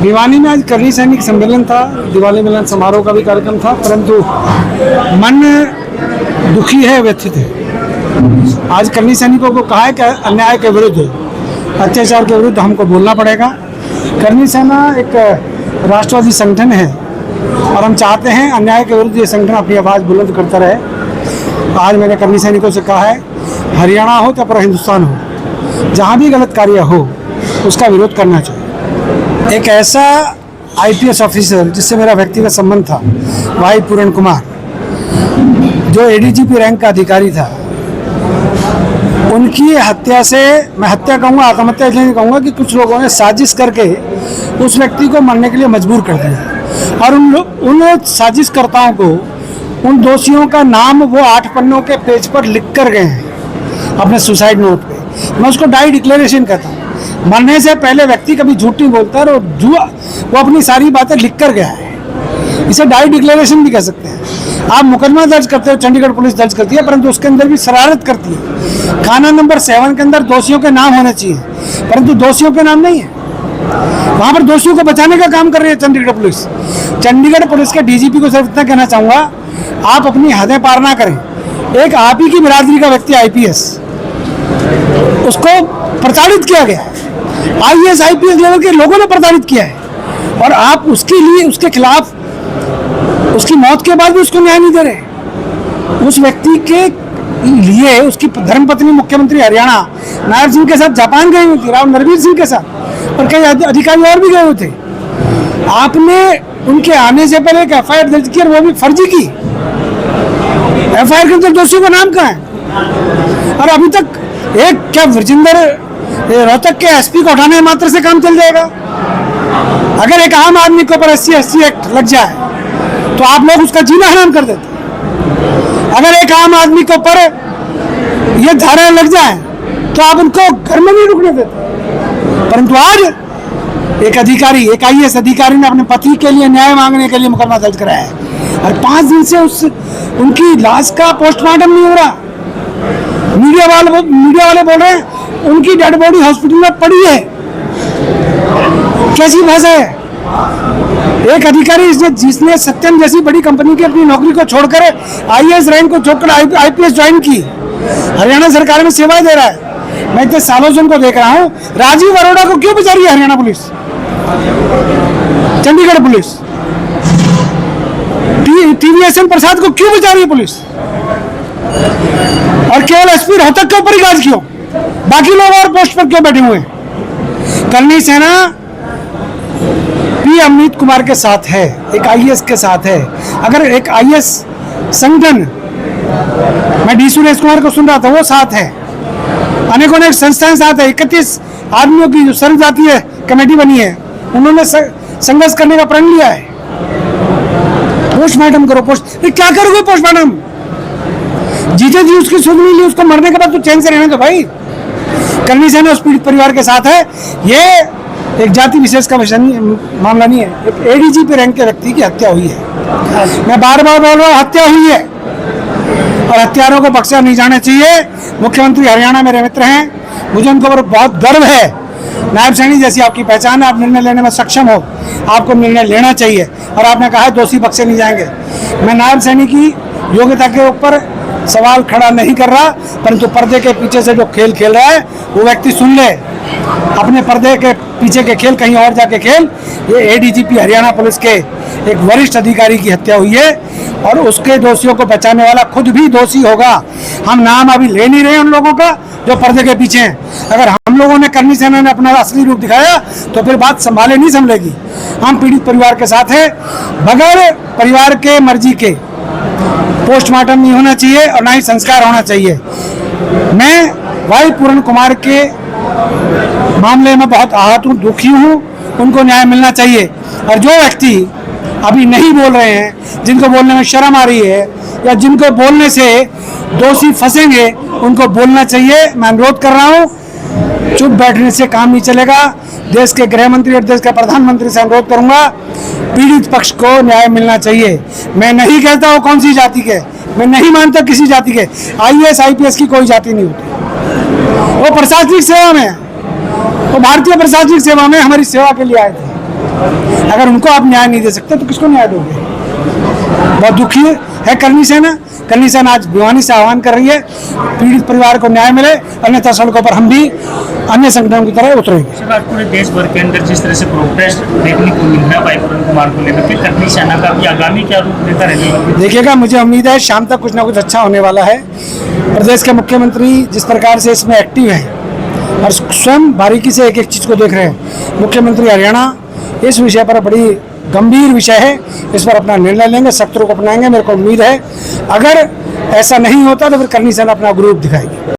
भिवानी में आज करनी सैनिक सम्मेलन था, दिवाली मिलन समारोह का भी कार्यक्रम था, परंतु मन दुखी है, व्यथित है। आज करनी सैनिकों को कहा है कि अन्याय के विरुद्ध, अत्याचार के विरुद्ध हमको बोलना पड़ेगा। करनी सेना एक राष्ट्रवादी संगठन है और हम चाहते हैं अन्याय के विरुद्ध ये संगठन अपनी आवाज़ बुलंद करता रहे। आज मैंने करनी सैनिकों से कहा है, हरियाणा हो या पूरा हिंदुस्तान हो, जहाँ भी गलत कार्य हो उसका विरोध करना चाहिए। एक ऐसा आईपीएस ऑफिसर जिससे मेरा व्यक्तिगत संबंध था, वाई पूरण कुमार, जो एडीजीपी रैंक का अधिकारी था, उनकी हत्या से, मैं हत्या कहूँगा, आत्महत्या इसलिए नहीं कहूँगा कि कुछ लोगों ने साजिश करके उस व्यक्ति को मरने के लिए मजबूर कर दिया और उन साजिशकर्ताओं को, उन दोषियों का नाम वो 8 पन्नों के पेज पर लिख कर गए हैं अपने सुसाइड नोट पे। मैं उसको डाई डिक्लेरेशन कहता हूँ। मरने से पहले व्यक्ति कभी झूठ नहीं बोलता और वो अपनी सारी बातें लिख कर गया है। इसे डाई डिक्लेरेशन भी कह सकते हैं। आप मुकदमा दर्ज करते हो, चंडीगढ़ पुलिस दर्ज करती है, परंतु उसके अंदर भी शरारत करती है। खाना नंबर 7 के अंदर दोषियों के नाम होने चाहिए, परंतु दोषियों के नाम नहीं है। वहाँ पर दोषियों को बचाने का काम कर रही है चंडीगढ़ पुलिस। चंडीगढ़ पुलिस के डीजीपी को सिर्फ इतना कहना चाहूँगा, आप अपनी हदें पार ना करें। एक आप ही की बिरादरी का व्यक्ति आईपीएस, उसको प्रताड़ित किया गया है। आईएएस आईपीएस लेवल के लोगों ने प्रताड़ित किया है और आप उसके लिए, उसके खिलाफ, उसकी मौत के बाद भी उसको न्याय नहीं दे रहे। उस व्यक्ति के लिए उसकी धर्मपत्नी मुख्यमंत्री हरियाणा नायब सिंह के साथ जापान गई हुई थी, राव नरवीर सिंह के साथ, और कई अधिकारी और भी गए हुए थे। आपने उनके आने से पहले एक एफआईआर दर्ज की और वो भी फर्जी की। एफआईआर के अंदर दोषियों का नाम कहाँ है? और अभी तक एक क्या विजेंद्र रोहतक के एसपी को हटाने मात्र से काम चल जाएगा? अगर एक आम आदमी के ऊपर SC एक्ट लग जाए तो आप लोग उसका जीना हराम कर देते। अगर एक आम आदमी के ऊपर ये धारा लग जाए तो आप उनको घर में नहीं रुकने देते। परंतु आज एक अधिकारी, एक आईएएस अधिकारी ने अपने पति के लिए न्याय मांगने के लिए मुकदमा दर्ज कराया है और 5 दिन से उनकी लाश का पोस्टमार्टम नहीं हो रहा। मीडिया वाले बोल रहे हैं उनकी डेड बॉडी हॉस्पिटल में पड़ी है। कैसी भाषा है? एक अधिकारी जिसने सत्यम जैसी बड़ी कंपनी की अपनी नौकरी को छोड़कर, आईएएस रैंक को छोड़कर आईपीएस ज्वाइन की, हरियाणा सरकार में सेवाएं दे रहा है। मैं इतने सालों से उनको देख रहा हूं। राजीव अरोड़ा को क्यों बचा रही है Haryana police, Chandigarh police? TVSN प्रसाद को क्यों बचा रही है पुलिस? और केवल एसपी रोहतक के ऊपर ही गाज क्यों? बाकी लोग और पोस्ट पर क्यों बैठे हुए हैं? करनी सेना पी अमित कुमार के साथ है, एक आईएएस के साथ है। अगर एक आईएएस संगठन, मैं डी सुरेश कुमार को सुन रहा था, वो साथ है, अनेकों अनेक संस्थाएं साथ है। 31 आदमियों की जो सर्वजातीय कमेटी बनी है, उन्होंने संघर्ष करने का प्रण लिया है। पोस्टमार्टम करो। क्या करोगे पोस्टमार्टम? जीते जी उसकी सुध नहीं ली, उसको मरने के बाद तो चैन से रहने दो भाई। करनी सेना उस पीड़ित परिवार के साथ है। ये एक जाति विशेष का मामला नहीं है। एक एडीजीपी रैंक के व्यक्ति की हत्या हुई है। मैं बार बार बोल रहा हूँ, हत्या हुई है और हत्यारों को बख्शा नहीं जाना चाहिए। मुख्यमंत्री हरियाणा मेरे मित्र हैं, मुझे उनके ऊपर बहुत गर्व है। नायब सैनी जैसी आपकी पहचान है, आप निर्णय लेने में सक्षम हो, आपको निर्णय लेना चाहिए। और आपने कहा है दोषी बख्शे नहीं जाएंगे। मैं नायब सैनी की योग्यता के ऊपर सवाल खड़ा नहीं कर रहा, परंतु पर्दे के पीछे से जो खेल खेल रहा है वो व्यक्ति सुन ले। अपने पर्दे के पीछे के खेल कहीं और जाके खेल। ये एडीजीपी हरियाणा पुलिस के एक वरिष्ठ अधिकारी की हत्या हुई है और उसके दोषियों को बचाने वाला खुद भी दोषी होगा। हम नाम अभी ले नहीं रहे उन लोगों का जो पर्दे के पीछे हैं। अगर हम लोगों ने, करनी सेना ने अपना असली रूप दिखाया तो फिर बात संभाले नहीं संभलेगी। हम पीड़ित परिवार के साथ हैं। बगैर परिवार के मर्जी के पोस्टमार्टम नहीं होना चाहिए और ना ही संस्कार होना चाहिए। मैं वाई पूरण कुमार के मामले में बहुत आहत हूँ, दुखी हूँ। उनको न्याय मिलना चाहिए। और जो व्यक्ति अभी नहीं बोल रहे हैं, जिनको बोलने में शर्म आ रही है या जिनको बोलने से दोषी फंसेंगे, उनको बोलना चाहिए। मैं अनुरोध कर रहा हूँ, चुप बैठने से काम नहीं चलेगा। देश के गृह मंत्री और देश के प्रधानमंत्री से अनुरोध करूंगा, पीड़ित पक्ष को न्याय मिलना चाहिए। मैं नहीं कहता वो कौन सी जाति के, मैं नहीं मानता किसी जाति के। आईएएस आईपीएस की कोई जाति नहीं होती। वो प्रशासनिक सेवा में, वो भारतीय प्रशासनिक सेवा में हमारी सेवा के लिए आए थे। अगर उनको आप न्याय नहीं दे सकते तो किसको न्याय दोगे? बहुत दुखी है करनी सेना। करनी सेना आज भिवानी से आह्वान कर रही है पीड़ित परिवार को न्याय मिले, अन्यथा सड़कों पर हम भी अन्य संगठनों की तरह उतरेंगे। सर, आज पूरे देश भर के अंदर जिस तरह से प्रोटेस्ट देखने को मिल रहा है भाई पूरन कुमार को लेकर के, करनी सेना का भी आगामी क्या रूप लेकर रहेगा? देखिएगा, मुझे उम्मीद है शाम तक कुछ ना कुछ अच्छा होने वाला है। प्रदेश के मुख्यमंत्री जिस प्रकार से इसमें एक्टिव हैं और स्वयं बारीकी से एक एक चीज़ को देख रहे हैं, मुख्यमंत्री हरियाणा इस विषय पर बड़ी गंभीर विषय है, इस पर अपना निर्णय लेंगे, सख्त रुख अपनाएंगे। मेरे को उम्मीद है अगर ऐसा नहीं होता तो फिर करनी सेना अपना ग्रुप दिखाएगी।